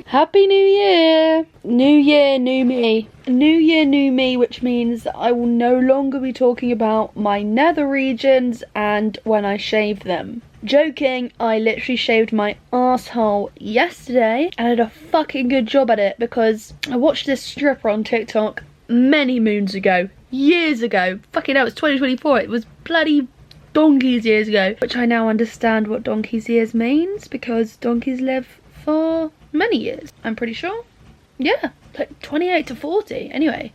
Happy New Year! New Year, new me. New Year, new me, which means that I will no longer be talking about my nether regions and when I shave them. Joking, I literally shaved my asshole yesterday and I did a fucking good job at it because I watched this stripper on TikTok many moons ago. Years ago. Fucking hell, it's 2024. It was bloody donkey's years ago. Which I now understand what donkey's years means because donkeys live for many years, I'm pretty sure. Yeah, like 28 to 40. Anyway,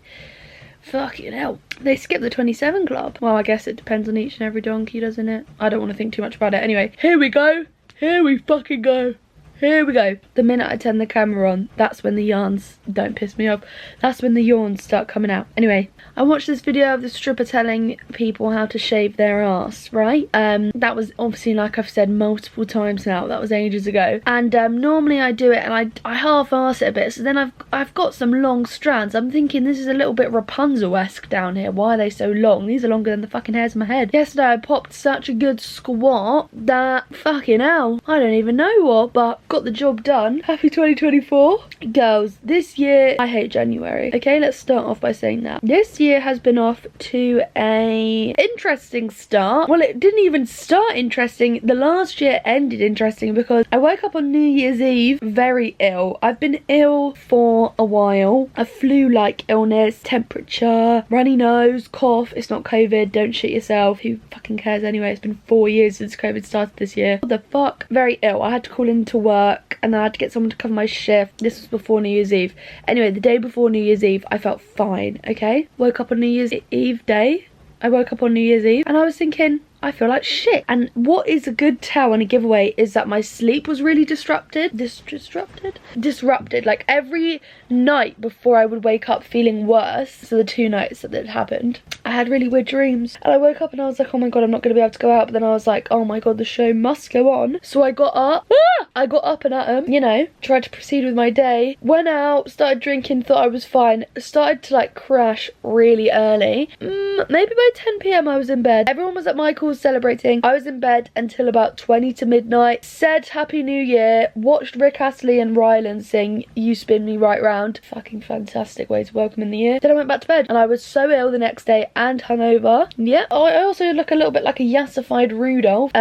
fucking hell. They skip the 27 club. Well, I guess it depends on each and every donkey, doesn't it? I don't want to think too much about it. Anyway, here we go. Here we fucking go. Here we go. The minute I turn the camera on, that's when the yarns, don't piss me off, that's when the yawns start coming out. Anyway, I watched this video of the stripper telling people how to shave their ass, right? That was obviously, like I've said multiple times now, that was ages ago. And normally I do it and I half-arse it a bit, so then I've got some long strands. I'm thinking this is a little bit Rapunzel-esque down here. Why are they so long? These are longer than the fucking hairs on my head. Yesterday I popped such a good squat that, fucking hell, I don't even know what, but got the job done. Happy 2024. Girls, this year, I hate January. Okay, let's start off by saying that. This year has been off to a interesting start. Well, it didn't even start interesting. The last year ended interesting because I woke up on New Year's Eve very ill. I've been ill for a while. A flu-like illness, temperature, runny nose, cough. It's not COVID, don't shit yourself. Who fucking cares anyway? It's been 4 years since COVID started this year. What the fuck? Very ill. I had to call into work and I had to get someone to cover my shift. This was before New Year's Eve. Anyway, the day before New Year's Eve, I felt fine, okay? Woke up on New Year's Eve day. I woke up on New Year's Eve and I was thinking, I feel like shit. And what is a good tell and a giveaway is that my sleep was really disrupted. Disrupted. Like every night before I would wake up feeling worse. So the 2 nights that it happened, I had really weird dreams. And I woke up and I was like, oh my god, I'm not going to be able to go out. But then I was like, oh my god, the show must go on. So I got up. I got up and at 'em, you know, tried to proceed with my day. Went out, started drinking, thought I was fine. Started to like crash really early. Maybe by 10 PM I was in bed. Everyone was at Michael's celebrating. I was in bed until about 20 to midnight. Said Happy New Year. Watched Rick Astley and Ryland sing You Spin Me Right Round. Fucking fantastic way to welcome in the year. Then I went back to bed and I was so ill the next day and hungover. Yeah. Oh, I also look a little bit like a yassified Rudolph.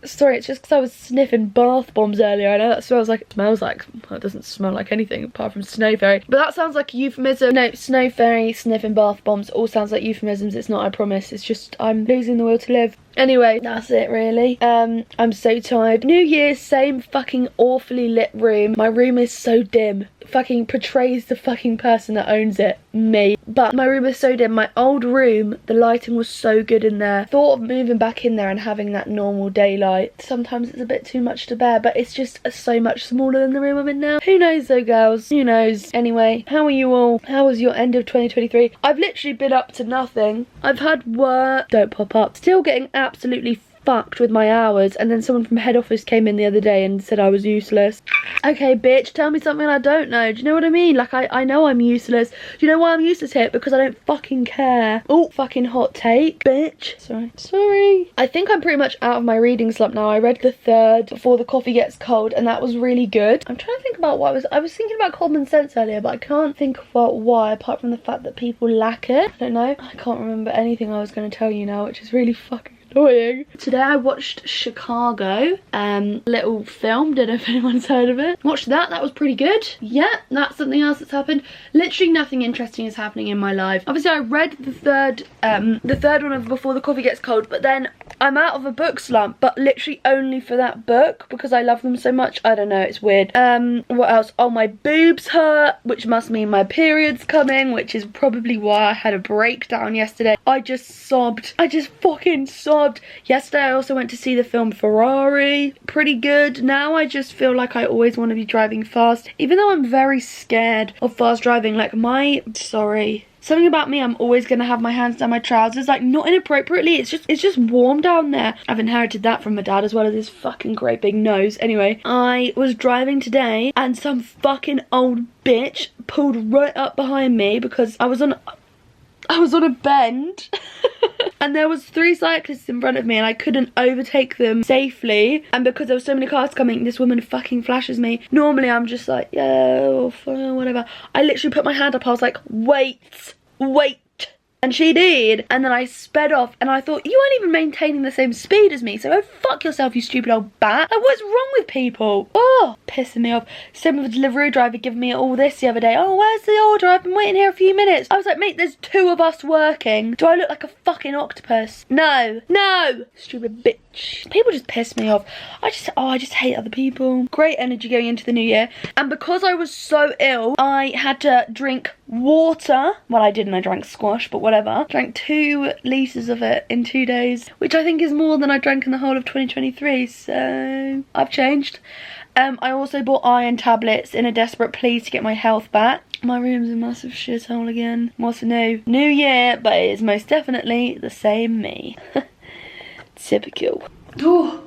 Sorry, it's just because I was sniffing bath bombs earlier. I know that smells like, well, it doesn't smell like anything apart from Snow Fairy. But that sounds like a euphemism. No, Snow Fairy, sniffing bath bombs, all sounds like euphemisms. It's not, I promise. It's just, I'm losing the will to live. Anyway, that's it really. I'm so tired. New Year, same fucking awfully lit room. My room is so dim. Fucking portrays the fucking person that owns it. Me. But my room is so dim. My old room, the lighting was so good in there. Thought of moving back in there and having that normal daylight. Sometimes it's a bit too much to bear, but it's just so much smaller than the room I'm in now. Who knows though, girls? Who knows? Anyway, how are you all? How was your end of 2023? I've literally been up to nothing. I've had work. Don't pop up. Still getting absolutely fucked with my hours, and then someone from head office came in the other day and said I was useless. Okay, bitch, tell me something I don't know. Do you know what I mean? Like, I know I'm useless. Do you know why I'm useless here? Because I don't fucking care. Oh, fucking hot take, bitch. Sorry. I think I'm pretty much out of my reading slump now. I read The Third Before the Coffee Gets Cold, and that was really good. I'm trying to think about what I was thinking about Common Sense earlier, but I can't think about why, apart from the fact that people lack it. I don't know. I can't remember anything I was going to tell you now, which is really fucking annoying. Today I watched Chicago, little film, don't know if anyone's heard of it. Watched that was pretty good. Yeah, that's something else that's happened. Literally nothing interesting is happening in my life. Obviously I read the third one of Before the Coffee Gets Cold, but then I'm out of a book slump, but literally only for that book because I love them so much. I don't know, it's weird. What else? Oh, my boobs hurt, which must mean my period's coming, which is probably why I had a breakdown yesterday. I just sobbed. I just fucking sobbed. Yesterday I also went to see the film Ferrari. Pretty good. Now I just feel like I always want to be driving fast, even though I'm very scared of fast driving. Like something about me, I'm always gonna have my hands down my trousers, like not inappropriately. It's just warm down there. I've inherited that from my dad as well as his fucking great big nose. Anyway, I was driving today and some fucking old bitch pulled right up behind me because I was on a bend and there was 3 cyclists in front of me and I couldn't overtake them safely, and because there were so many cars coming, this woman fucking flashes me. Normally I'm just like, yeah, whatever. I literally put my hand up. I was like, wait, and she did, and then I sped off, and I thought, you weren't even maintaining the same speed as me, so go fuck yourself, you stupid old bat. Like, what's wrong with people? Oh, pissing me off. Same with the delivery driver giving me all this the other day. Oh, where's the order? I've been waiting here a few minutes. I was like, mate, there's 2 of us working. Do I look like a fucking octopus? No, stupid bitch. People just piss me off. I just hate other people. Great energy going into the new year, and because I was so ill, I had to drink water. Well, I didn't, I drank squash, but whatever. Drank 2 litres of it in 2 days, which I think is more than I drank in the whole of 2023, so I've changed. I also bought iron tablets in a desperate plea to get my health back. My room's a massive shithole again. What's new? New year, but it is most definitely the same me. Typical. Oh.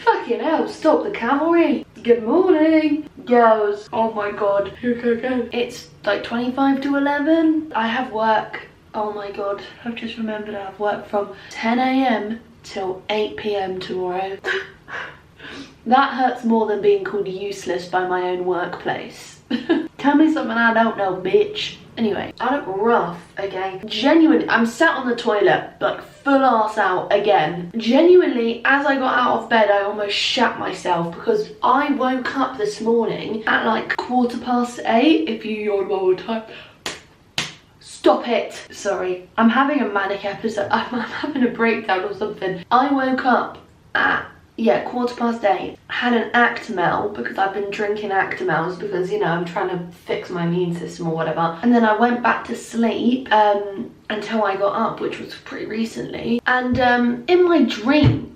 Fucking hell, stop the cavalry. Good morning, girls. Oh my god. Go. It's like 25 to 11. I have work. Oh my god. I've just remembered I have work from 10 AM till 8 PM tomorrow. That hurts more than being called useless by my own workplace. Tell me something I don't know, bitch. Anyway, I look rough, okay? Genuinely, I'm sat on the toilet, like full arse out again. Genuinely, as I got out of bed, I almost shat myself because I woke up this morning at like 8:15. If you yawn one more time. Stop it. Sorry, I'm having a manic episode. I'm having a breakdown or something. I woke up at 8:15, had an Actimel because I've been drinking Actimels because, you know, I'm trying to fix my immune system or whatever, and then I went back to sleep until I got up, which was pretty recently, and in my dream,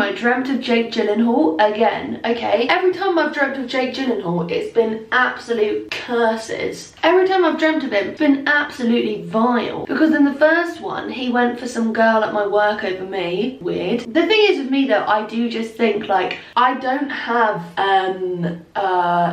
I dreamt of Jake Gyllenhaal again, okay? Every time I've dreamt of Jake Gyllenhaal, it's been absolute curses. Every time I've dreamt of him, it's been absolutely vile. Because in the first one, he went for some girl at my work over me. Weird. The thing is with me though, I do just think, like, I don't have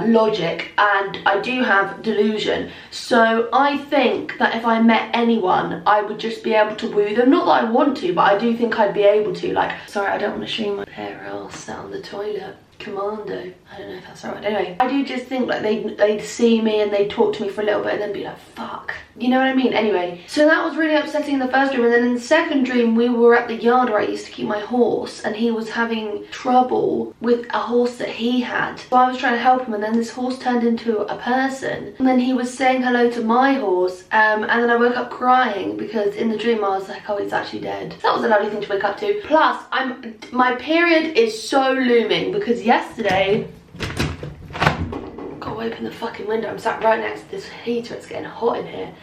logic and I do have delusion. So I think that if I met anyone, I would just be able to woo them. Not that I want to, but I do think I'd be able to. Like, sorry, I don't want to show you my hair all sat on the toilet. Commando. I don't know if that's right. Anyway, I do just think like they'd see me and they'd talk to me for a little bit and then be like, fuck. You know what I mean? Anyway, so that was really upsetting in the first dream, and then in the second dream we were at the yard where I used to keep my horse, and he was having trouble with a horse that he had. So I was trying to help him, and then this horse turned into a person, and then he was saying hello to my horse, and then I woke up crying because in the dream I was like, oh, he's actually dead. So that was a lovely thing to wake up to. Plus, my period is so looming because yesterday, gotta open the fucking window. I'm sat right next to this heater. It's getting hot in here.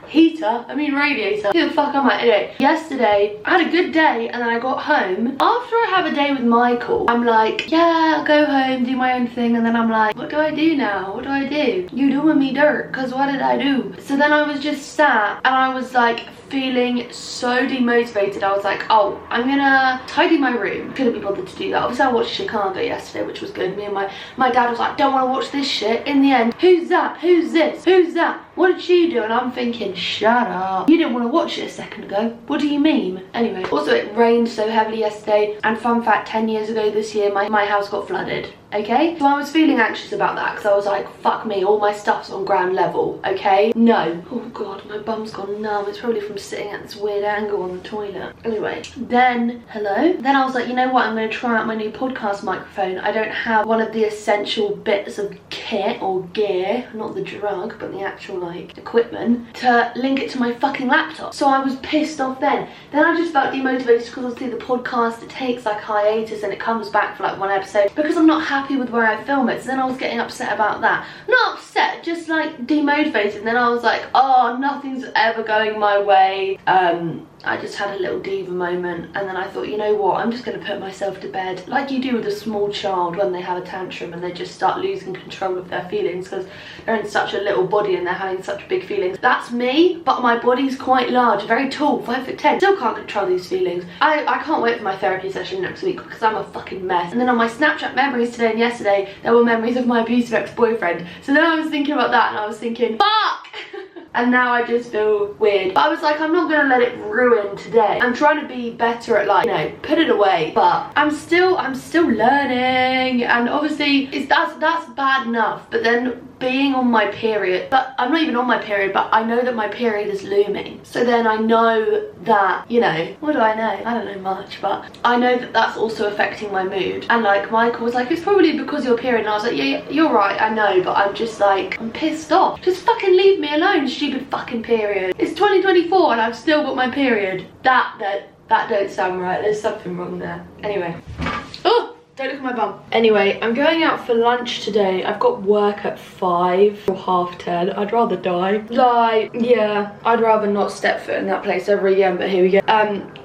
Heater? I mean radiator. Who the fuck am I? Anyway, yesterday I had a good day, and then I got home. After I have a day with Michael, I'm like, yeah, I'll go home, do my own thing, and then I'm like, what do I do now? What do I do? You doing me dirt, because what did I do? So then I was just sat, and I was like feeling so demotivated. I was like, oh, I'm gonna tidy my room. Couldn't be bothered to do that. Obviously I watched Chicago yesterday, which was good. Me and my dad was like, don't want to watch this shit. In the end, who's that? Who's this? Who's that? What did she do? And I'm thinking, shut up. You didn't want to watch it a second ago. What do you mean? Anyway, also it rained so heavily yesterday, and fun fact, 10 years ago this year my house got flooded. Okay, so I was feeling anxious about that because I was like, fuck me, all my stuff's on ground level, okay? No. Oh god, my bum's gone numb. It's probably from sitting at this weird angle on the toilet. Anyway, then then I was like, you know what, I'm going to try out my new podcast microphone. I don't have one of the essential bits of kit or gear, not the drug, but the actual like equipment, to link it to my fucking laptop. So I was pissed off then. Then I just felt demotivated because obviously the podcast, it takes like hiatus and it comes back for like one episode because I'm not happy with where I film it. So then I was getting upset about that. Not upset, just like demotivated. And then I was like, oh, nothing's ever going my way. I just had a little diva moment, and then I thought, you know what, I'm just going to put myself to bed like you do with a small child when they have a tantrum and they just start losing control of their feelings because they're in such a little body and they're having such big feelings. That's me, but my body's quite large, very tall, 5'10". Still can't control these feelings. I can't wait for my therapy session next week because I'm a fucking mess. And then on my Snapchat memories today and yesterday, there were memories of my abusive ex-boyfriend. So then I was thinking about that and I was thinking, fuck! and now I just feel weird. But I was like, I'm not gonna let it ruin today. I'm trying to be better at, like, you know, put it away. But I'm still learning, and obviously that's bad enough. But then being on my period, but I'm not even on my period, but I know that my period is looming. So then I know that, you know, what do I know? I don't know much, but I know that that's also affecting my mood. And like Michael was like, it's probably because you're period, and I was like, yeah, you're right, I know, but I'm just like, I'm pissed off. Just fucking leave me alone, stupid fucking period. It's 2024 and I've still got my period. That don't sound right. There's something wrong there. Anyway. Oh! Don't look at my bum. Anyway, I'm going out for lunch today. I've got work at 5 or 10:30. I'd rather die. Like, yeah, I'd rather not step foot in that place ever again, but here we go.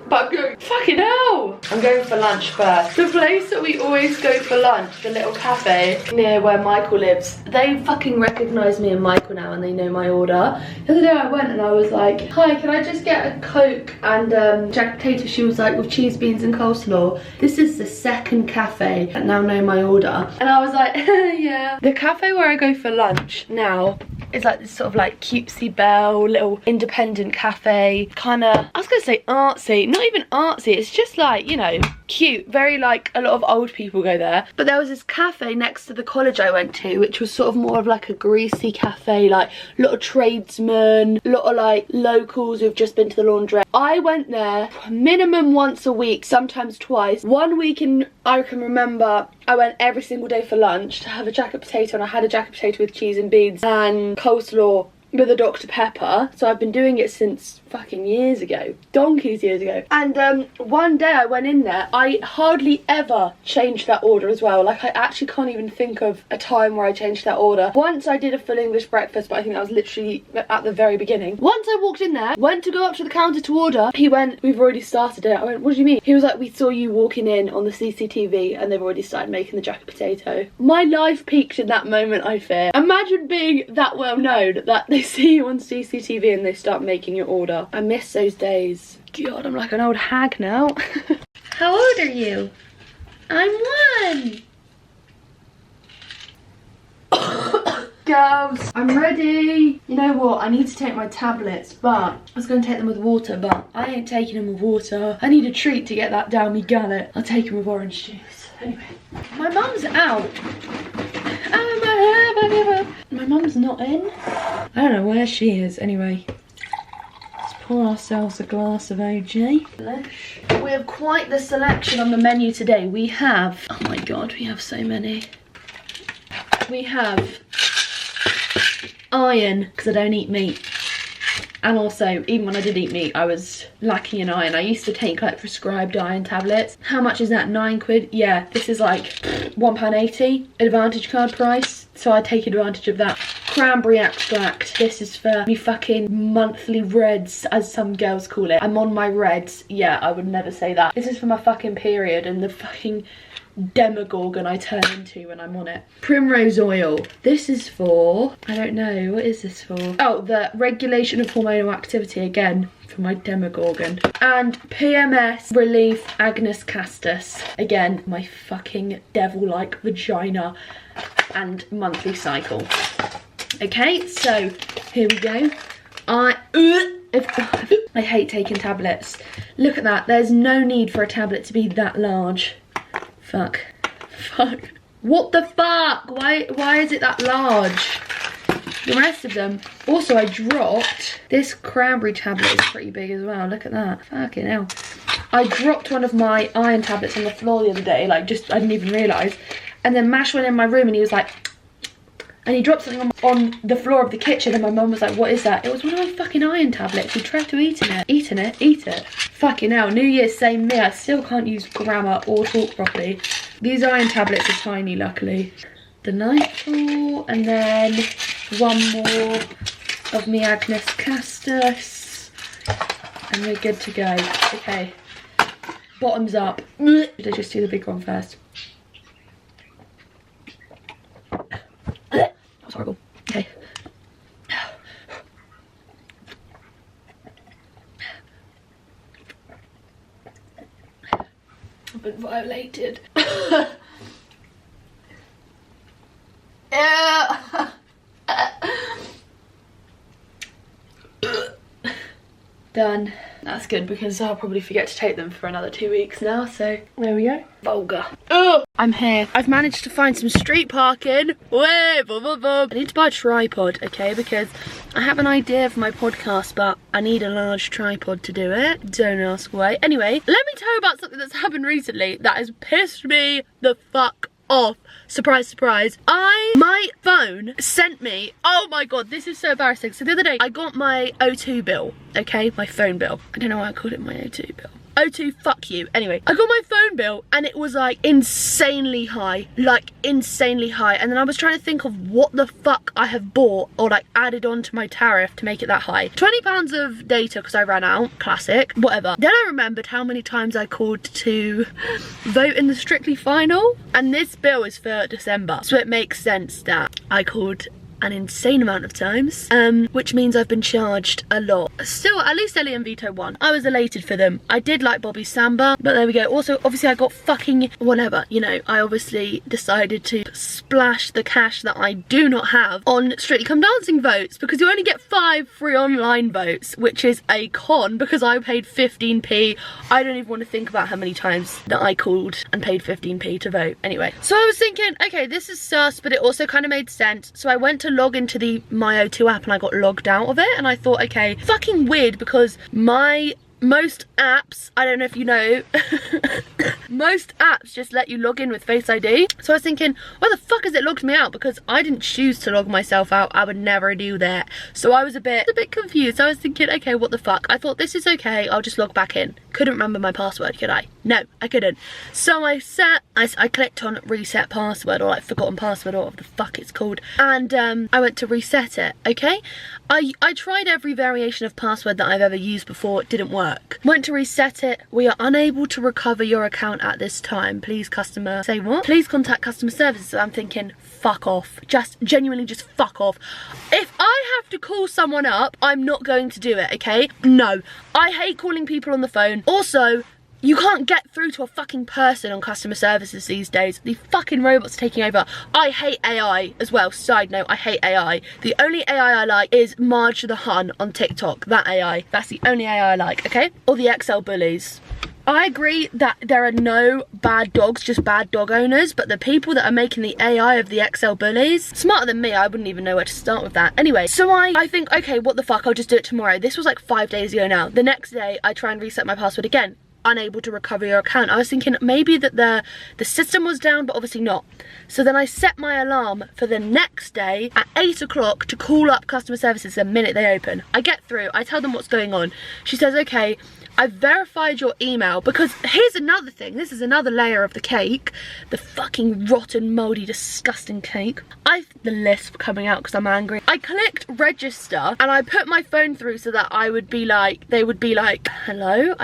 But I'm going, fucking hell! I'm going for lunch first. The place that we always go for lunch, the little cafe near where Michael lives, they fucking recognise me and Michael now, and they know my order. The other day I went and I was like, hi, can I just get a Coke and jack potato? She was like, with cheese, beans and coleslaw. This is the second cafe that now know my order. And I was like, yeah. The cafe where I go for lunch now is like this sort of like cutesy belle little independent cafe, kind of, I was gonna say artsy, not even artsy, it's just like, you know, cute, very like, a lot of old people go there. But there was this cafe next to the college I went to, which was sort of more of like a greasy cafe, like a lot of tradesmen, a lot of like locals who've just been to the laundrette. I went there minimum once a week, sometimes twice. One week in, I can remember, I went every single day for lunch to have a jacket potato, and I had a jacket potato with cheese and beans and coleslaw with a Dr. Pepper. So I've been doing it since fucking years ago, donkeys years ago. And one day I went in there, I hardly ever changed that order as well. Like, I actually can't even think of a time where I changed that order. Once I did a full English breakfast, but I think that was literally at the very beginning. Once I walked in there, went to go up to the counter to order, he went, we've already started it. I went, what do you mean? He was like, we saw you walking in on the CCTV and they've already started making the jacket potato. My life peaked in that moment, I fear. Imagine being that well known that they see you on CCTV and they start making your order. I miss those days. God, I'm like an old hag now. How old are you? I'm 1. Girls, I'm ready. You know what? I need to take my tablets, but I was going to take them with water, but I ain't taking them with water. I need a treat to get that down me gullet. I'll take them with orange juice. Anyway, my mum's out. My mum's not in. I don't know where she is. Anyway, let's pour ourselves a glass of OJ. We have quite the selection on the menu today. We have, oh my god, we have so many. We have iron, because I don't eat meat. And also, even when I did eat meat, I was lacking in iron. I used to take like prescribed iron tablets. How much is that? 9 quid? Yeah, this is like £1.80 Advantage card price. So I take advantage of that. Cranberry extract. This is for me fucking monthly reds, as some girls call it. I'm on my reds. Yeah, I would never say that. This is for my fucking period and the fucking demogorgon I turn into when I'm on it. Primrose oil. This is for, I don't know, what is this for? Oh, the regulation of hormonal activity, again for my demogorgon. And PMS relief agnus castus, again my fucking devil-like vagina and monthly cycle. Okay, so here we go. I hate taking tablets. Look at that, there's no need for a tablet to be that large. Fuck. What the fuck? Why is it that large? The rest of them. Also, I dropped this cranberry tablet. Is pretty big as well. Look at that. Fucking hell. I dropped one of my iron tablets on the floor the other day. Like, just, I didn't even realise. And then Mash went in my room and he was like, and he dropped something on the floor of the kitchen, and my mum was like, what is that? It was one of my fucking iron tablets. He tried to eat it. Eat it. Fucking hell, New Year's, same me. I still can't use grammar or talk properly. These iron tablets are tiny, luckily. The nightfall, and then one more of me Agnus Castus. And we're good to go. Okay. Bottoms up. Should I just do the big one first? That's horrible. Okay. I've been violated. Done. That's good because I'll probably forget to take them for another 2 weeks now, so there we go. Vulgar. Oh, I'm here. I've managed to find some street parking. Wait, I need to buy a tripod, okay, because I have an idea for my podcast, but I need a large tripod to do it. Don't ask why. Anyway, let me tell you about something that's happened recently that has pissed me the fuck off. Surprise, surprise. My phone sent me, oh my god, this is so embarrassing. So the other day, I got my O2 bill, okay? My phone bill. I don't know why I called it my O2 bill. O2, fuck you. Anyway, I got my phone bill and it was like insanely high. Like insanely high. And then I was trying to think of what the fuck I have bought or like added on to my tariff to make it that high. £20 of data because I ran out. Classic. Whatever. Then I remembered how many times I called to vote in the Strictly final. And this bill is for December. So it makes sense that I called an insane amount of times, which means I've been charged a lot. Still, at least Ellie and Vito won. I was elated for them. I did like Bobby Samba, but there we go. Also, obviously I got fucking whatever, you know, I obviously decided to splash the cash that I do not have on Strictly Come Dancing votes, because you only get 5 free online votes, which is a con because I paid 15p. I don't even want to think about how many times that I called and paid 15p to vote. Anyway, so I was thinking, okay, this is sus, but it also kind of made sense. So I went to log into the My O2 app and I got logged out of it, and I thought, okay, fucking weird, because most apps, I don't know if you know, most apps just let you log in with Face ID. So I was thinking, why the fuck has it logged me out? Because I didn't choose to log myself out. I would never do that. So I was a bit confused. I was thinking, okay, what the fuck? I thought, this is okay, I'll just log back in. Couldn't remember my password, could I? No, I couldn't. So I clicked on reset password, or like forgotten password, or whatever the fuck it's called. And I went to reset it, okay? I tried every variation of password that I've ever used before. It didn't work. Went to reset it. We are unable to recover your account at this time. Please customer, say what? Please contact customer services. So I'm thinking, fuck off. Just genuinely just fuck off. If I have to call someone up, I'm not going to do it, okay? No. I hate calling people on the phone. Also, you can't get through to a fucking person on customer services these days. The fucking robots are taking over. I hate AI as well. Side note, I hate AI. The only AI I like is Marge the Hun on TikTok. That AI. That's the only AI I like, okay? Or the XL bullies. I agree that there are no bad dogs, just bad dog owners, but the people that are making the AI of the XL bullies, smarter than me, I wouldn't even know where to start with that. Anyway, so I think, okay, what the fuck, I'll just do it tomorrow. This was like 5 days ago now. The next day, I try and reset my password again. Unable to recover your account. I was thinking maybe that the system was down, but obviously not. So then I set my alarm for the next day at 8 o'clock to call up customer services the minute they open. I get through, I tell them what's going on. She says, okay, I've verified your email, because here's another thing, this is another layer of the cake, the fucking rotten, mouldy, disgusting cake. The lisp coming out because I'm angry. I clicked register and I put my phone through so that I would be like, they would be like, hello,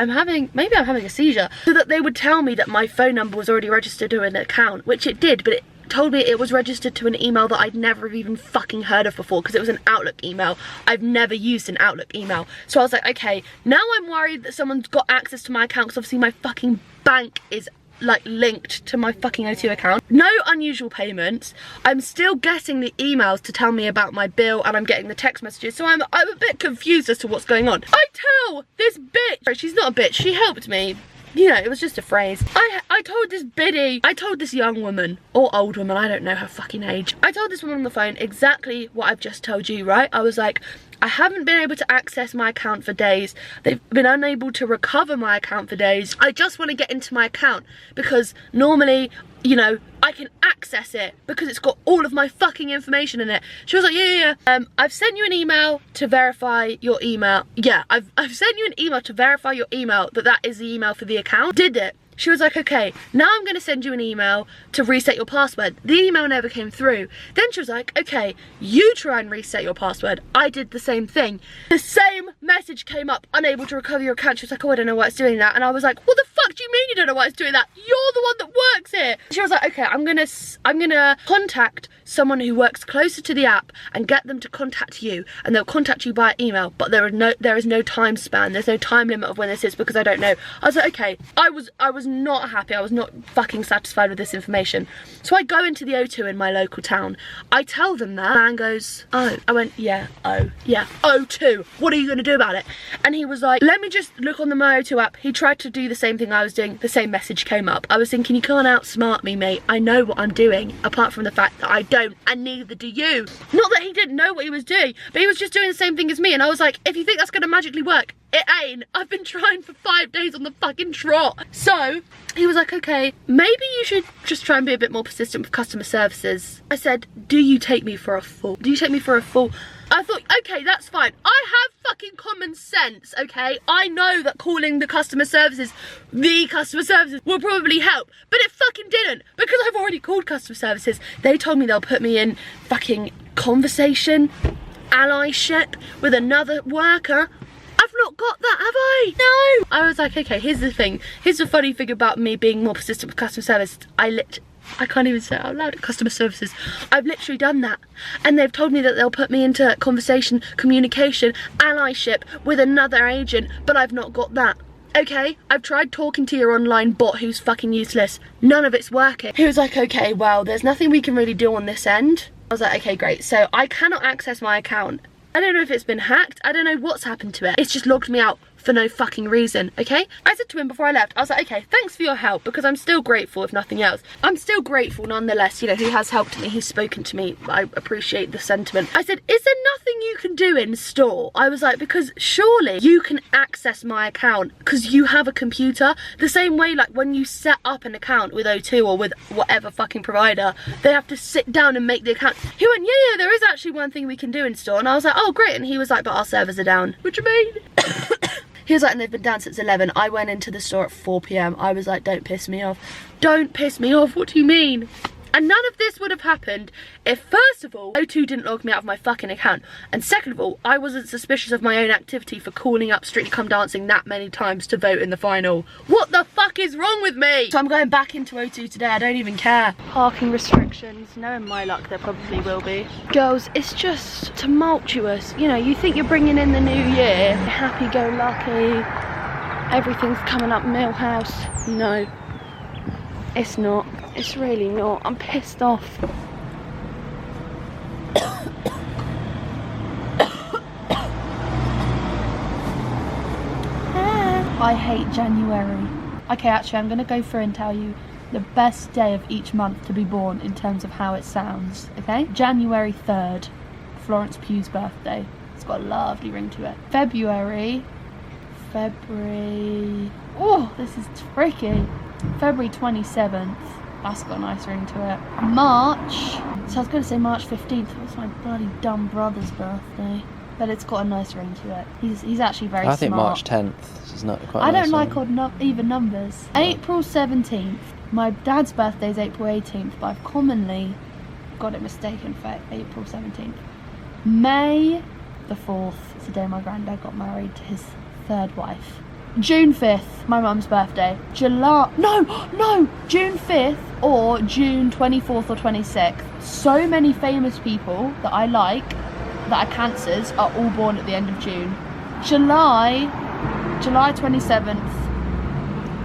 maybe I'm having a seizure. So that they would tell me that my phone number was already registered to an account, which it did, but it told me it was registered to an email that I'd never even fucking heard of before, because it was an Outlook email. I've never used an Outlook email. So I was like, okay, now I'm worried that someone's got access to my account, because obviously my fucking bank is like linked to my fucking O2 account. No unusual payments. I'm still getting the emails to tell me about my bill, and I'm getting the text messages, so I'm a bit confused as to what's going on. I tell this bitch, she's not a bitch, she helped me. You know, it was just a phrase. I told this biddy, I told this young woman, or old woman, I don't know her fucking age. I told this woman on the phone exactly what I've just told you, right? I was like, I haven't been able to access my account for days. They've been unable to recover my account for days. I just want to get into my account because normally, you know, I can access it because it's got all of my fucking information in it. She was like, yeah. I've sent you an email to verify your email. Yeah, I've sent you an email to verify your email that is the email for the account. Did it. She was like, okay, now I'm going to send you an email to reset your password. The email never came through. Then she was like, okay, you try and reset your password. I did the same thing. The same message came up, unable to recover your account. She was like, oh, I don't know why it's doing that. And I was like, what the fuck? fuck do you mean you don't know why it's doing that? You're the one that works here. She was like, okay, I'm gonna contact someone who works closer to the app and get them to contact you, and they'll contact you by email, but there is no time span, there's no time limit of when this is, because I don't know. I was like, okay. I was not happy, I was not fucking satisfied with this information. So I go into the O2 in my local town, I tell them that, man goes, oh. I went, yeah, oh, yeah, O2, what are you gonna do about it? And he was like, let me just look on the My O2 app. He tried to do the same thing I was doing, the same message came up. I was thinking, you can't outsmart me, mate. I know what I'm doing, apart from the fact that I don't, and neither do you. Not that he didn't know what he was doing, but he was just doing the same thing as me, and I was like, if you think that's gonna magically work, it ain't. I've been trying for 5 days on the fucking trot. So he was like, okay, maybe you should just try and be a bit more persistent with customer services. I said, do you take me for a fool? Do you take me for a fool? I thought, okay, that's fine. I have fucking common sense, okay? I know that calling the customer services will probably help, but it fucking didn't, because I've already called customer services. They told me they'll put me in fucking conversation, allyship with another worker. I've not got that, have I? No. I was like, okay, here's the thing. Here's the funny thing about me being more persistent with customer service. I can't even say it out loud, customer services. I've literally done that. And they've told me that they'll put me into conversation, communication, allyship with another agent, but I've not got that. Okay, I've tried talking to your online bot who's fucking useless. None of it's working. He was like, okay, well, there's nothing we can really do on this end. I was like, okay, great. So I cannot access my account. I don't know if it's been hacked. I don't know what's happened to it. It's just logged me out for no fucking reason, okay? I said to him before I left, I was like, okay, thanks for your help, because I'm still grateful, if nothing else. I'm still grateful nonetheless, you know, he has helped me, he's spoken to me, I appreciate the sentiment. I said, is there nothing you can do in store? I was like, because surely you can access my account because you have a computer, the same way like when you set up an account with O2 or with whatever fucking provider, they have to sit down and make the account. He went, yeah, there is actually one thing we can do in store, and I was like, oh great, and he was like, but our servers are down. What do you mean? He was like, and they've been down since 11. I went into the store at 4 PM. I was like, don't piss me off. Don't piss me off, what do you mean? And none of this would have happened if, first of all, O2 didn't log me out of my fucking account. And second of all, I wasn't suspicious of my own activity for calling up Strictly Come Dancing that many times to vote in the final. What the fuck is wrong with me? So I'm going back into O2 today, I don't even care. Parking restrictions, knowing my luck, there probably will be. Girls, it's just tumultuous. You know, you think you're bringing in the new year, happy-go-lucky, everything's coming up Millhouse. No, it's not. It's really not. I'm pissed off. I hate January. Okay, actually, I'm going to go through and tell you the best day of each month to be born in terms of how it sounds, okay? January 3rd, Florence Pugh's birthday. It's got a lovely ring to it. February. Oh, this is tricky. February 27th. That's got a nice ring to it. March, so I was going to say March 15th, it was my bloody dumb brother's birthday. But it's got a nice ring to it. He's actually very smart. I think March 10th is not quite I nice don't like odd even numbers. No. April 17th. My dad's birthday is April 18th, but I've commonly got it mistaken for April 17th. May the 4th, it's the day my granddad got married to his third wife. June 5th, my mum's birthday. June 5th or June 24th or 26th. So many famous people that I like, that are cancers, are all born at the end of June. July 27th,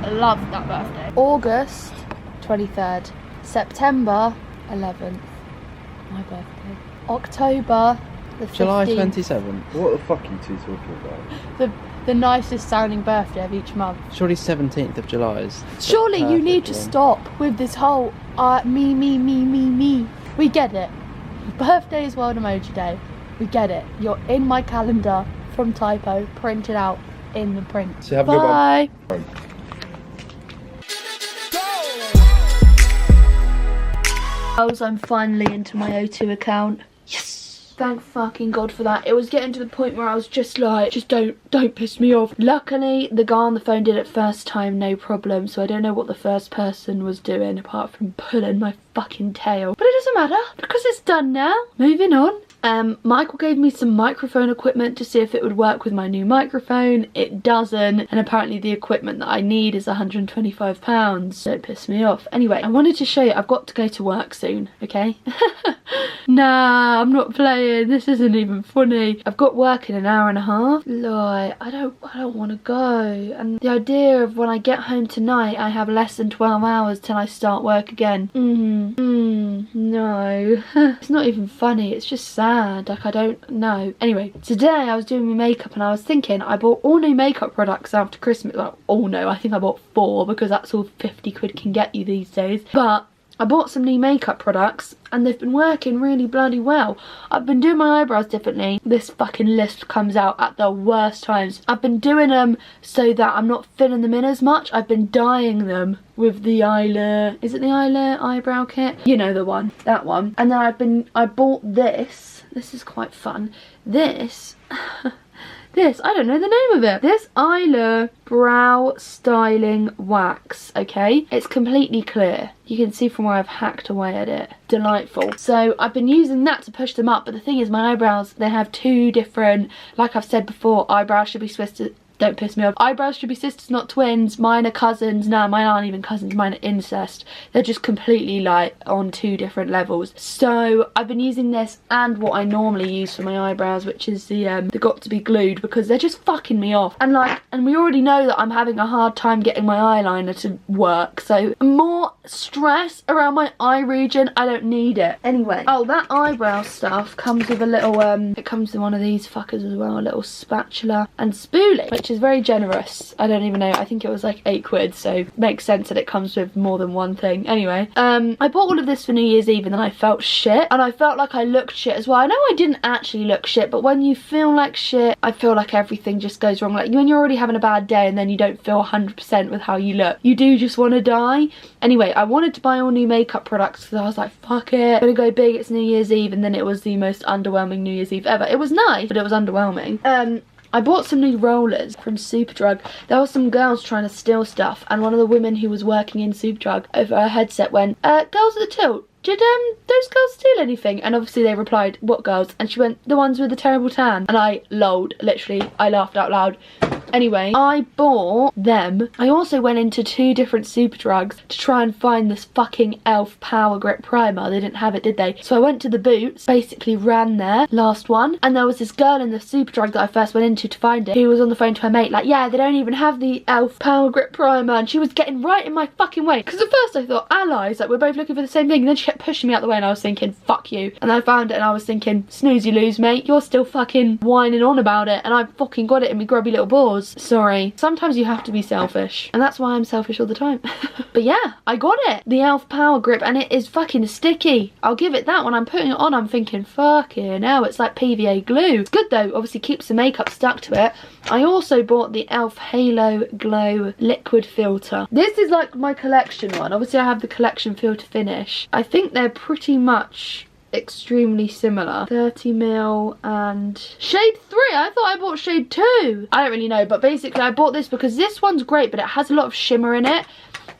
I love that birthday. August 23rd. September 11th, my birthday. October the 15th. July 27th. What the fuck are you two talking about? The nicest sounding birthday of each month. Surely 17th of July is... Surely you need to stop with this whole me. We get it. Birthday is World Emoji Day. We get it. You're in my calendar from Typo, printed out in the print. So have bye. I'm finally into my O2 account. Yes. Thank fucking God for that. It was getting to the point where I was just like, just don't piss me off. Luckily, the guy on the phone did it first time, no problem. So I don't know what the first person was doing apart from pulling my fucking tail. But it doesn't matter because it's done now. Moving on. Michael gave me some microphone equipment to see if it would work with my new microphone. It doesn't, and apparently the equipment that I need is £125. Don't piss me off. Anyway, I wanted to show you, I've got to go to work soon, okay? Nah, I'm not playing. This isn't even funny. I've got work in an hour and a half. Like, I don't want to go. And the idea of when I get home tonight, I have less than 12 hours till I start work again. No. It's not even funny. It's just sad. Like, I don't know. Anyway, today I was doing my makeup and I was thinking I bought all new makeup products after Christmas. Like, all no, I think I bought 4 because that's all 50 quid can get you these days. But I bought some new makeup products and they've been working really bloody well. I've been doing my eyebrows differently. This fucking list comes out at the worst times. I've been doing them so that I'm not filling them in as much. I've been dyeing them with the Isla, is it the Isla eyebrow kit? You know the one, that one. And then I bought this. This is quite fun. This this, I don't know the name of it. This Isla Brow Styling Wax, okay? It's completely clear. You can see from where I've hacked away at it. Delightful. So I've been using that to push them up, but the thing is my eyebrows, they have 2 different, like I've said before, eyebrows should be twisted. Don't piss me off. Eyebrows should be sisters, not twins. Mine are cousins. No, mine aren't even cousins. Mine are incest. They're just completely like on 2 different levels. So I've been using this and what I normally use for my eyebrows, which is the got to be glued, because they're just fucking me off. And we already know that I'm having a hard time getting my eyeliner to work. So more stress around my eye region. I don't need it. Anyway. Oh, that eyebrow stuff comes with a little it comes with one of these fuckers as well. A little spatula and spoolie, which is very generous. I don't even know, I think it was like 8 quid, so makes sense that it comes with more than one thing. Anyway, I bought all of this for New Year's Eve and then I felt shit, and I felt like I looked shit as well. I know I didn't actually look shit, but when you feel like shit, I feel like everything just goes wrong. Like when you're already having a bad day and then you don't feel 100% with how you look, you do just want to die. Anyway, I wanted to buy all new makeup products because I was like, fuck it, I'm gonna go big, it's New Year's Eve. And then it was the most underwhelming New Year's Eve ever. It was nice, but it was underwhelming. I bought some new rollers from Superdrug. There were some girls trying to steal stuff, and one of the women who was working in Superdrug over her headset went, girls at the tilt, did those girls steal anything? And obviously they replied, what girls? And she went, the ones with the terrible tan. And I lolled, literally, I laughed out loud. Anyway, I bought them. I also went into 2 different Superdrugs to try and find this fucking e.l.f. Power Grip Primer. They didn't have it, did they? So I went to the Boots, basically ran there, last one, and there was this girl in the Superdrug that I first went into to find it, who was on the phone to her mate, like, yeah, they don't even have the e.l.f. Power Grip Primer, and she was getting right in my fucking way. Because at first I thought, allies, like, we're both looking for the same thing, and then she kept pushing me out the way, and I was thinking, fuck you. And I found it, and I was thinking, snooze you lose, mate, you're still fucking whining on about it, and I fucking got it in me grubby little balls. Sorry. Sometimes you have to be selfish, and that's why I'm selfish all the time. But yeah, I got it. The e.l.f. Power Grip, and it is fucking sticky. I'll give it that. When I'm putting it on, I'm thinking, fucking hell, it's like PVA glue. It's good though, obviously keeps the makeup stuck to it. I also bought the e.l.f. Halo Glow Liquid Filter. This is like my collection one. Obviously I have the collection filter finish. I think they're pretty much extremely similar. 30ml and shade 3. I thought I bought shade 2. I don't really know, but basically I bought this because this one's great, but it has a lot of shimmer in it,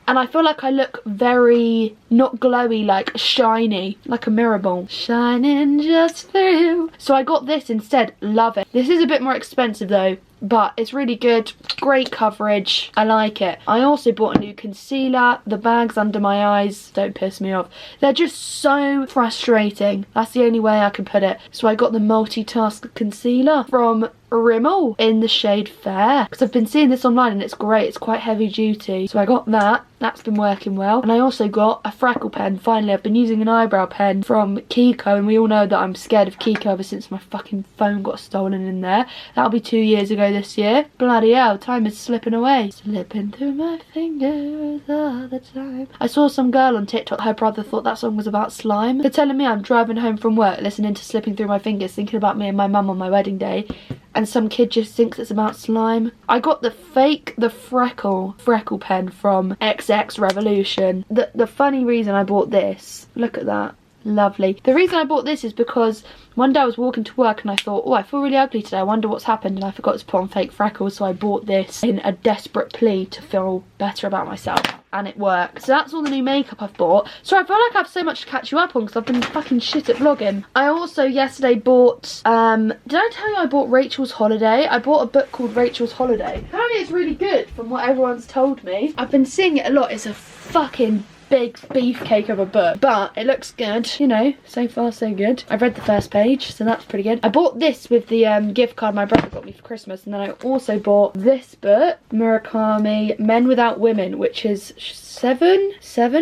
and I feel like I look very not glowy, like shiny, like a mirror ball. Shining just for you. So I got this instead. Love it. This is a bit more expensive though, but it's really good. Great coverage. I like it. I also bought a new concealer. The bags under my eyes don't piss me off. They're just so frustrating. That's the only way I can put it. So I got the Multitask Concealer from Rimmel in the shade Fair, because I've been seeing this online and it's great. It's quite heavy duty. So I got that. That's been working well. And I also got a freckle pen. Finally, I've been using an eyebrow pen from Kiko, and we all know that I'm scared of Kiko ever since my fucking phone got stolen in there. That'll be 2 years ago this year. Bloody hell, time is slipping away. Slipping through my fingers all the time. I saw some girl on TikTok, her brother thought that song was about slime. They're telling me I'm driving home from work listening to Slipping Through My Fingers, thinking about me and my mum on my wedding day, and some kid just thinks it's about slime. I got the freckle pen from XX Revolution. The funny reason I bought this, look at that, lovely. The reason I bought this is because one day I was walking to work and I thought, oh, I feel really ugly today, I wonder what's happened, and I forgot to put on fake freckles, so I bought this in a desperate plea to feel better about myself. and it works. So that's all the new makeup I've bought. So I feel like I have so much to catch you up on because I've been fucking shit at vlogging. I also yesterday bought, did I tell you I bought Rachel's Holiday? I bought a book called Rachel's Holiday. Apparently it's really good from what everyone's told me. I've been seeing it a lot. It's a fucking big beefcake of a book, but it looks good, you know, so far so good. I've read the first page, so that's pretty good. I bought this with the gift card my brother got me for Christmas, and then I also bought this book, Murakami Men Without Women, which is seven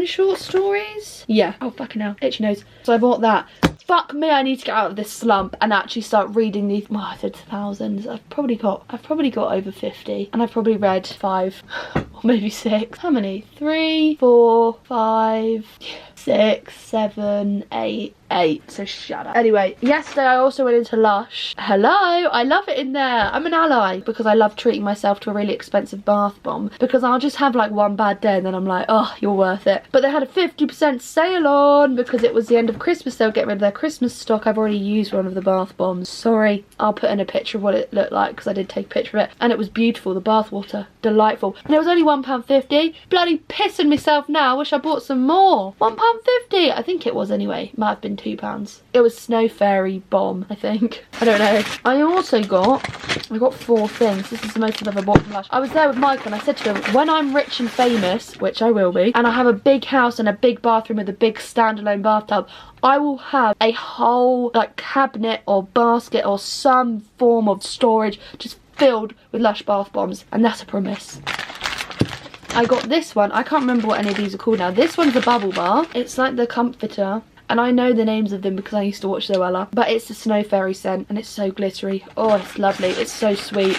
short stories. Yeah, oh fucking hell, itchy nose. So I bought that. Fuck me, I need to get out of this slump and actually start reading these. Oh, I said thousands. I've probably got over 50, and I've probably read 5 or maybe 6. How many? 3, 4, 5, 6, 7, 8. So shut up. Anyway, yesterday I also went into Lush. Hello, I love it in there. I'm an ally because I love treating myself to a really expensive bath bomb, because I'll just have like one bad day and then I'm like, oh, you're worth it. But they had a 50% sale on because it was the end of Christmas. They'll get rid of their Christmas stock. I've already used one of the bath bombs. Sorry, I'll put in a picture of what it looked like because I did take a picture of it, and it was beautiful. The bath water, delightful, and it was only £1.50. Bloody pissing myself now. Wish I bought some more. £1.50, I think it was anyway. Might have been £2. It was Snow Fairy Bomb, I think. I don't know. I got 4 things. This is the most I've ever bought from Lush. I was there with Michael and I said to him, when I'm rich and famous, which I will be, and I have a big house and a big bathroom with a big standalone bathtub, I will have a whole like cabinet or basket or some form of storage just filled with Lush bath bombs, and that's a promise. I got this one. I can't remember what any of these are called now. This one's a bubble bar. It's like the comforter, and I know the names of them because I used to watch Zoella. But it's the Snow Fairy scent, and it's so glittery. Oh, it's lovely. It's so sweet.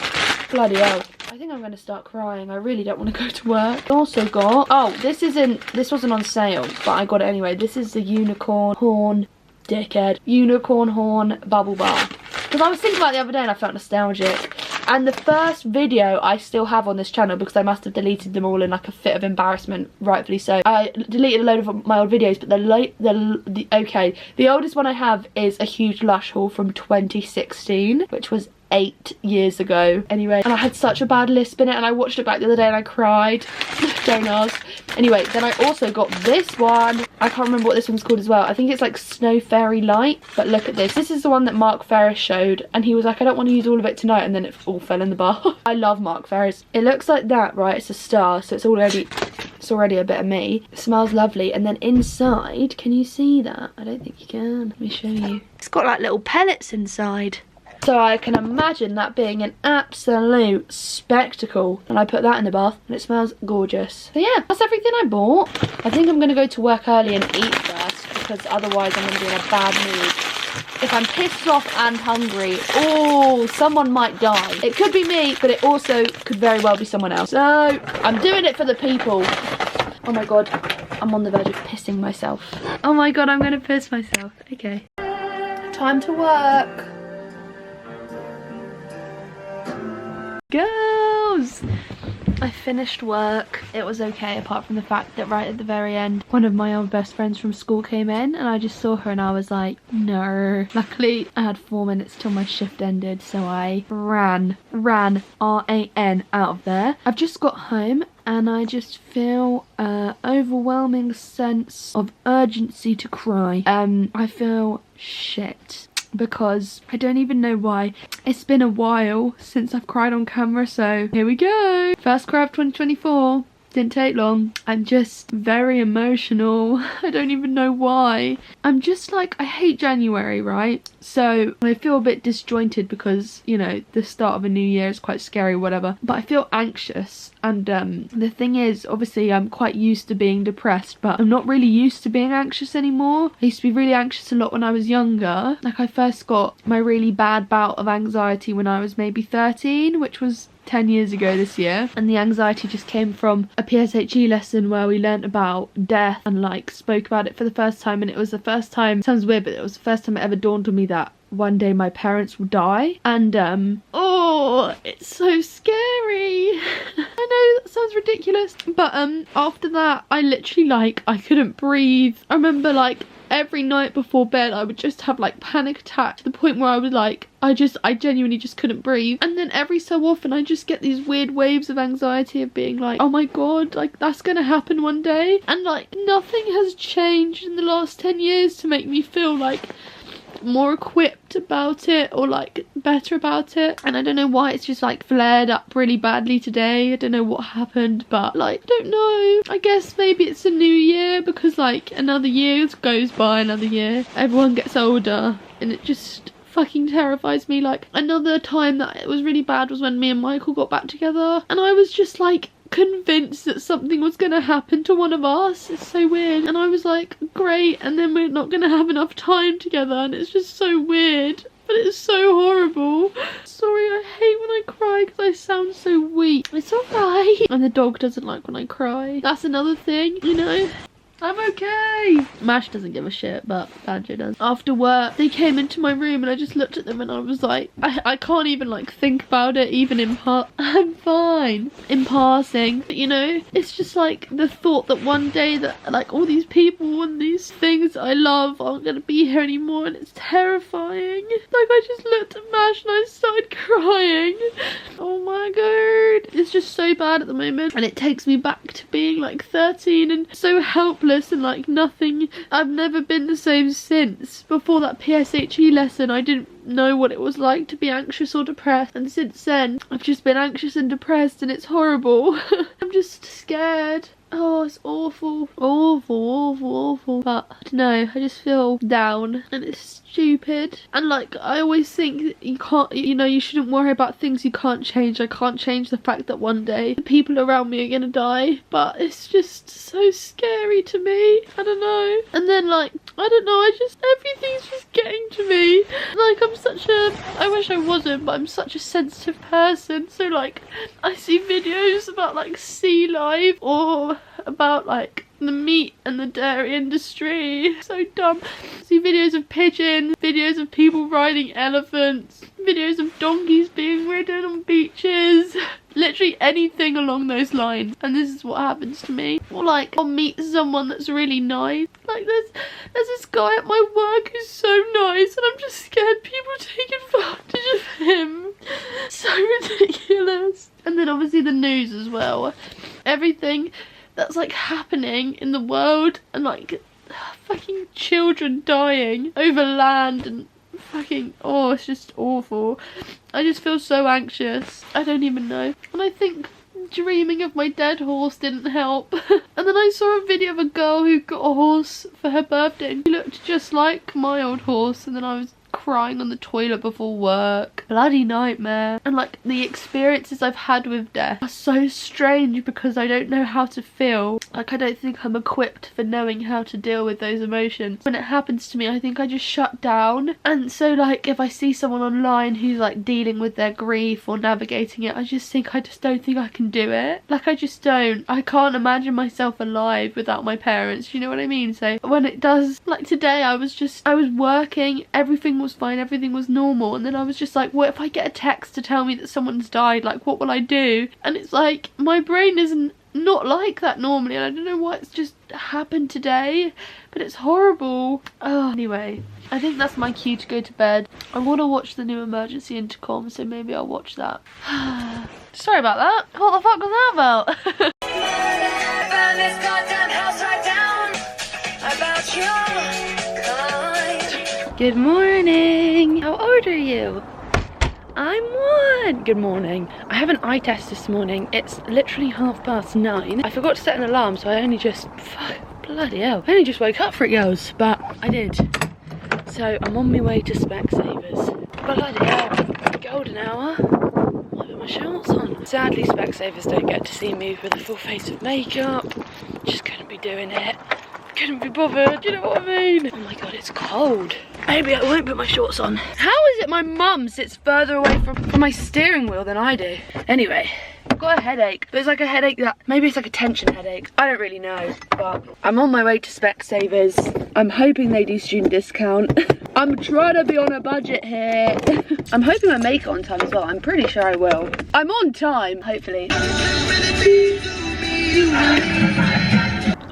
Bloody hell. I think I'm going to start crying. I really don't want to go to work. I also got, oh, this wasn't on sale, but I got it anyway. This is the Unicorn Horn, dickhead, Unicorn Horn bubble bar. Because I was thinking about it the other day and I felt nostalgic. And the first video I still have on this channel, because I must have deleted them all in like a fit of embarrassment, rightfully so. I deleted a load of my old videos, but the oldest one I have is a huge Lush haul from 2016, which was 8 years ago. Anyway, and I had such a bad lisp in it, and I watched it back the other day and I cried. Don't ask. Anyway, then I also got this one. I can't remember what this one's called as well. I think it's like Snow Fairy Light. But look at this. This is the one that Mark Ferris showed, and he was like, I don't want to use all of it tonight, and then it all fell in the bar. I love Mark Ferris. It looks like that, right? It's a star, so it's already a bit of me. It smells lovely. And then inside, can you see that? I don't think you can. Let me show you. It's got like little pellets inside. So I can imagine that being an absolute spectacle. And I put that in the bath and it smells gorgeous. So yeah, that's everything I bought. I think I'm going to go to work early and eat first, because otherwise I'm going to be in a bad mood. If I'm pissed off and hungry, oh, someone might die. It could be me, but it also could very well be someone else. So I'm doing it for the people. Oh my god, I'm on the verge of pissing myself. Oh my god, I'm going to piss myself. Okay. Time to work. Girls, I finished work. It was okay, apart from the fact that right at the very end, one of my old best friends from school came in, and I just saw her and I was like, no. Luckily, I had 4 minutes till my shift ended, so I ran, R-A-N, out of there. I've just got home and I just feel an overwhelming sense of urgency to cry. I feel shit, because I don't even know why. It's been a while since I've cried on camera, so here we go. First cry of 2024. Didn't take long. I'm just very emotional. I don't even know why. I'm just like, I hate January, right? So I feel a bit disjointed because, you know, the start of a new year is quite scary, whatever. But I feel anxious. And the thing is, obviously I'm quite used to being depressed, but I'm not really used to being anxious anymore. I used to be really anxious a lot when I was younger. Like, I first got my really bad bout of anxiety when I was maybe 13, which was 10 years ago this year, and the anxiety just came from a PSHE lesson where we learnt about death and like spoke about it for the first time, and it was the first time, sounds weird, but it was the first time it ever dawned on me that one day my parents will die, and oh, it's so scary. I know that sounds ridiculous, but after that I literally, like, I couldn't breathe. I remember, like, every night before bed I would just have like panic attacks to the point where I was like, I genuinely just couldn't breathe. And then every so often I just get these weird waves of anxiety of being like, oh my god, like, that's gonna happen one day. And like, nothing has changed in the last 10 years to make me feel like more equipped about it or like better about it. And I don't know why it's just like flared up really badly today. I don't know what happened, but like, I don't know, I guess maybe it's a new year, because like another year goes by, another year, everyone gets older, and it just fucking terrifies me. Like, another time that it was really bad was when me and Michael got back together, and I was just like convinced that something was gonna happen to one of us. It's so weird. And I was like, great, and then we're not gonna have enough time together, and it's just so weird. But it's so horrible. Sorry, I hate when I cry because I sound so weak. It's alright. And the dog doesn't like when I cry. That's another thing, you know. I'm okay. Mash doesn't give a shit, but Banjo does. After work, they came into my room and I just looked at them and I was like, I can't even like think about it, even in part. I'm fine in passing. But you know, it's just like the thought that one day that like all these people and these things I love aren't gonna be here anymore, and it's terrifying. Like, I just looked at Mash and I started crying. Oh my god. It's just so bad at the moment, and it takes me back to being like 13 and so helpless and like nothing. I've never been the same since. Before that PSHE lesson, I didn't know what it was like to be anxious or depressed, and since then I've just been anxious and depressed, and it's horrible. I'm just scared. Oh, it's awful. Awful. But I don't know, I just feel down and it's stupid. And like, I always think that you can't, you know, you shouldn't worry about things you can't change. I can't change the fact that one day the people around me are gonna die, but it's just so scary to me. I don't know. And then like, I don't know, everything's just getting to me. Like, I wish I wasn't, but I'm such a sensitive person. So like, I see videos about like sea life or about like the meat and the dairy industry. So dumb. I see videos of pigeons, videos of people riding elephants, videos of donkeys being ridden on beaches. Literally anything along those lines, and this is what happens to me. Or like, I'll meet someone that's really nice. Like, there's this guy at my work who's so nice, and I'm just scared people take advantage of him. So ridiculous. And then obviously the news as well. Everything that's like happening in the world, and like fucking children dying over land, and fucking, oh, it's just awful. I just feel so anxious. I don't even know. And I think dreaming of my dead horse didn't help. And then I saw a video of a girl who got a horse for her birthday, and he looked just like my old horse, and then I was crying on the toilet before work. Bloody nightmare. And like, the experiences I've had with death are so strange because I don't know how to feel. Like, I don't think I'm equipped for knowing how to deal with those emotions. When it happens to me, I think I just shut down. And so like, if I see someone online who's like dealing with their grief or navigating it, I just don't think I can do it. Like, I just don't. I can't imagine myself alive without my parents, you know what I mean? So when it does, like today, I was working, everything was fine, everything was normal, and then I was just like, what if I get a text to tell me that someone's died? Like, what will I do? And it's like, my brain isn't not like that normally, and I don't know what's just happened today, but it's horrible. Oh, anyway, I think that's my cue to go to bed. I want to watch the new Emergency Intercom, so maybe I'll watch that. Sorry about that. What the fuck was that about? Good morning. How old are you? I'm 1. Good morning. I have an eye test this morning. It's literally 9:30. I forgot to set an alarm, so I only just... bloody hell. I only just woke up for it, girls. But I did. So I'm on my way to Specsavers. Bloody hell. Golden hour. I've got my shorts on. Sadly, Specsavers don't get to see me with a full face of makeup. Just couldn't be doing it. Couldn't be bothered, you know what I mean? Oh my god, it's cold. Maybe I won't put my shorts on. How is it my mum sits further away from my steering wheel than I do? Anyway, got a headache, but it's like a headache that, maybe it's like a tension headache. I don't really know, but I'm on my way to Specsavers. I'm hoping they do student discount. I'm trying to be on a budget here. I'm hoping I make it on time as well. I'm pretty sure I will. I'm on time, hopefully.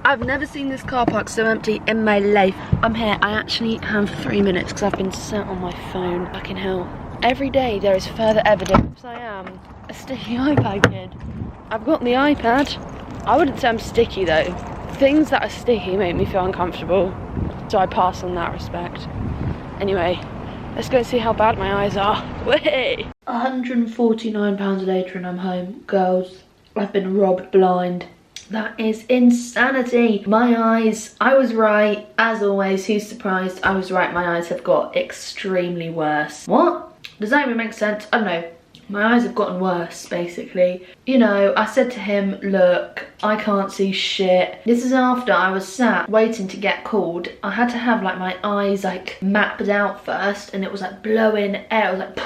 I've never seen this car park so empty in my life. I'm here. I actually have 3 minutes because I've been sat on my phone. Fucking hell. Every day there is further evidence I am a sticky iPad kid. I've got the iPad. I wouldn't say I'm sticky though. Things that are sticky make me feel uncomfortable. So I pass on that respect. Anyway, let's go and see how bad my eyes are. Way! £149 later and I'm home. Girls, I've been robbed blind. That is insanity. My eyes, I was right. As always, who's surprised? I was right, my eyes have got extremely worse. What? Does that even make sense? I don't know. My eyes have gotten worse, basically. You know, I said to him, look, I can't see shit. This is after I was sat waiting to get called. I had to have like my eyes like mapped out first, and it was like blowing air. It was like,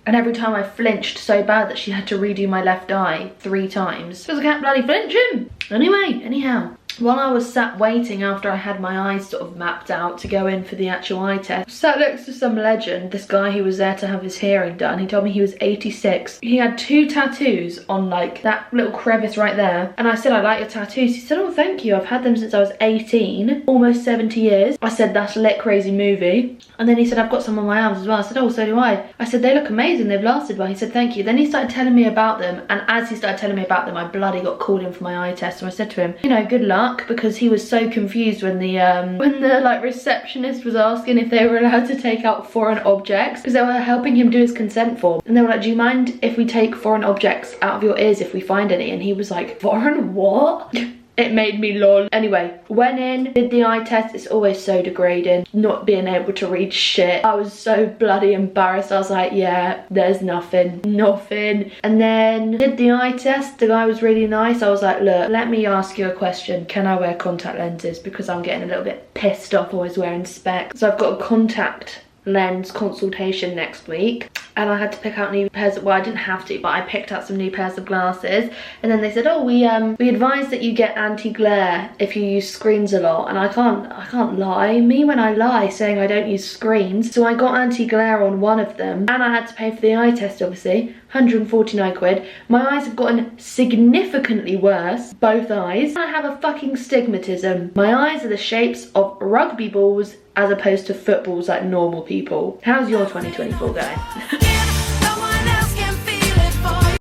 and every time I flinched so bad that she had to redo my left eye 3 times. Because I can't bloody flinch him. Anyway, anyhow. While I was sat waiting after I had my eyes sort of mapped out to go in for the actual eye test, sat next to some legend, this guy who was there to have his hearing done. He told me he was 86. He had 2 tattoos on like that little crevice right there. And I said, I like your tattoos. He said, oh, thank you. I've had them since I was 18, almost 70 years. I said, that's a lit crazy movie. And then he said, I've got some on my arms as well. I said, oh, so do I. I said, they look amazing. They've lasted well. He said, thank you. Then he started telling me about them. And as he started telling me about them, I bloody got called in for my eye test. So I said to him, you know, good luck, because he was so confused when the like receptionist was asking if they were allowed to take out foreign objects, because they were helping him do his consent form, and they were like, do you mind if we take foreign objects out of your ears if we find any? And he was like, foreign what? It made me lol. Anyway, went in, did the eye test. It's always so degrading not being able to read shit. I was so bloody embarrassed. I was like, yeah, there's nothing. And then did the eye test. The guy was really nice. I was like, look, let me ask you a question. Can I wear contact lenses? Because I'm getting a little bit pissed off always wearing specs. So I've got a contact lens consultation next week, and I had to pick out new pairs of, well, I didn't have to, but I picked out some new pairs of glasses. And then they said, oh, we advise that you get anti-glare if you use screens a lot. And I can't lie. Me, when I lie saying I don't use screens. So I got anti-glare on one of them, and I had to pay for the eye test, obviously. 149 quid. My eyes have gotten significantly worse, both eyes. I have a fucking stigmatism. My eyes are the shapes of rugby balls as opposed to footballs like normal people. How's your 2024 going?